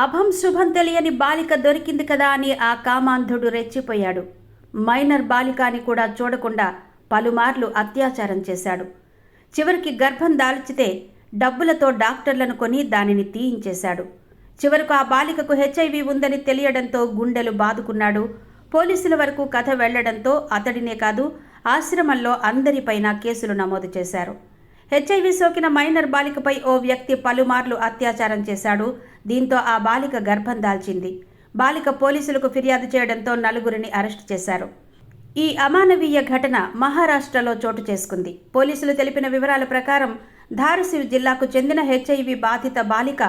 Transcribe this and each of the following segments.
అభం శుభం తెలియని బాలిక దొరికింది కదా అని ఆ కామాంధుడు రెచ్చిపోయాడు. మైనర్ బాలిక అని కూడా చూడకుండా పలుమార్లు అత్యాచారం చేశాడు. చివరికి గర్భం దాల్చితే డబ్బులతో డాక్టర్లను కొని దానిని తీయించేశాడు. చివరకు ఆ బాలికకు HIV ఉందని తెలియడంతో గుండెలు బాదుకున్నాడు. పోలీసుల వరకు కథ వెళ్లడంతో అతడినే కాదు, ఆశ్రమంలో అందరిపైన కేసులు నమోదు చేశారు. HIV సోకిన మైనర్ బాలికపై ఓ వ్యక్తి పలుమార్లు అత్యాచారం చేశాడు. దీంతో ఆ బాలిక గర్భం దాల్చింది. బాలిక పోలీసులకు ఫిర్యాదు చేయడంతో నలుగురిని అరెస్టు చేశారు. ఈ అమానవీయ ఘటన మహారాష్ట్రలో చోటు చేసుకుంది. పోలీసులు తెలిపిన వివరాల ప్రకారం ధారసివ్ జిల్లాకు చెందిన HIV బాధిత బాలిక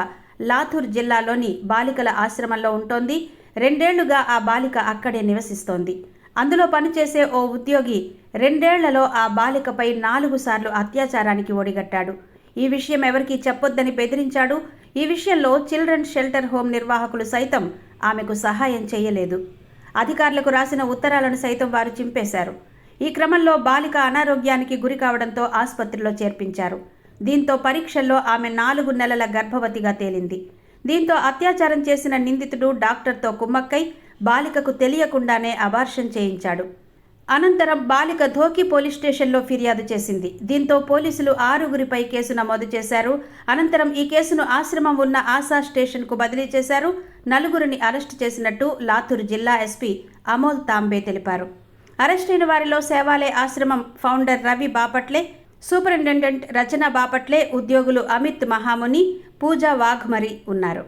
లాథూర్ జిల్లాలోని బాలికల ఆశ్రమంలో ఉంటోంది. 2 ఏళ్లుగా ఆ బాలిక అక్కడే నివసిస్తోంది. అందులో పనిచేసే ఓ ఉద్యోగి 2 ఏళ్లలో ఆ బాలికపై 4 సార్లు అత్యాచారానికి ఒడిగట్టాడు. ఈ విషయం ఎవరికీ చెప్పొద్దని బెదిరించాడు. ఈ విషయంలో చిల్డ్రన్ షెల్టర్ హోమ్ నిర్వాహకులు సైతం ఆమెకు సహాయం చేయలేదు. అధికారులకు రాసిన ఉత్తరాలను సైతం వారు చింపేశారు. ఈ క్రమంలో బాలిక అనారోగ్యానికి గురి కావడంతో ఆసుపత్రిలో చేర్పించారు. దీంతో పరీక్షల్లో ఆమె 4 నెలల గర్భవతిగా తేలింది. దీంతో అత్యాచారం చేసిన నిందితుడు డాక్టర్తో కుమ్మక్కై బాలికకు తెలియకుండానే అబార్షన్ చేయించాడు. అనంతరం బాలిక ధోకి పోలీస్ స్టేషన్లో ఫిర్యాదు చేసింది. దీంతో పోలీసులు 6గురిపై కేసు నమోదు చేశారు. అనంతరం ఈ కేసును ఆశ్రమం ఉన్న ఆశా స్టేషన్కు బదిలీ చేశారు. 4గురిని అరెస్టు చేసినట్టు లాతూర్ జిల్లా ఎస్పీ అమోల్ తాంబే తెలిపారు. అరెస్టైన వారిలో సేవాలయ ఆశ్రమం ఫౌండర్ రవి బాపట్లే, సూపరింటెండెంట్ రచన బాపట్లే, ఉద్యోగులు అమిత్ మహాముని, పూజా వాఘ్మరి ఉన్నారు.